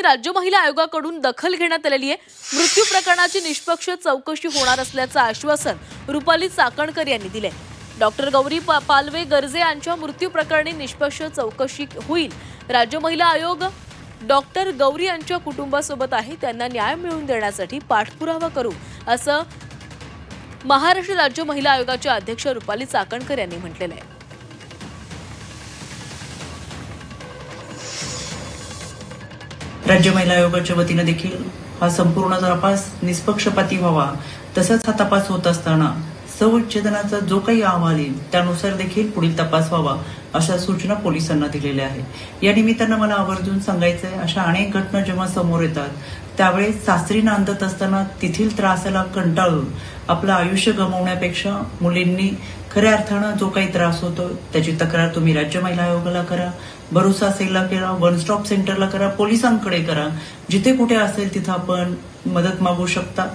राज्य महिला आयोगाकडून दखल घेण्यात आलेली आहे। मृत्यू प्रकरणाची निष्पक्ष चौकशी होणार असल्याचं आश्वासन रुपाली चाकणकर यांनी दिले। डॉक्टर गौरी पालवे गर्जे यांच्या मृत्यू प्रकरणी निष्पक्ष चौकशी होईल। राज्य महिला आयोग डॉक्टर गौरी यांच्या कुटुंबासोबत आहे, त्यांना न्याय मिळवून देण्यासाठी पाठपुरावा करू असं महाराष्ट्र राज्य महिला आयोगाच्या अध्यक्ष रुपाली चाकणकर यांनी म्हटलेलं आहे। राज्य महिला आयोगाच्या वतीने देखील हा संपूर्ण तपास निष्पक्षपाती व्हावा, तसंच हा तपास होत असताना सविच्छेदनाचा जो काही अहवाल येईल त्यानुसार देखील पुढील तपास व्हावा अशा सूचना पोलिसांना दिलेल्या आहेत। या निमित्तानं मला आवर्जून सांगायचंय, अशा अनेक घटना जेव्हा समोर येतात त्यावेळेस सासरी नांदत असताना तेथील त्रासाला कंटाळून आपलं आयुष्य गमावण्यापेक्षा मुलींनी खऱ्या अर्थानं जो काही त्रास होतो त्याची तक्रार तुम्ही राज्य महिला आयोगाला करा, भरोसा सेलला करा, वन स्टॉप सेंटरला करा, पोलिसांकडे करा। जिथे कुठे असेल तिथं आपण मदत मागू शकता।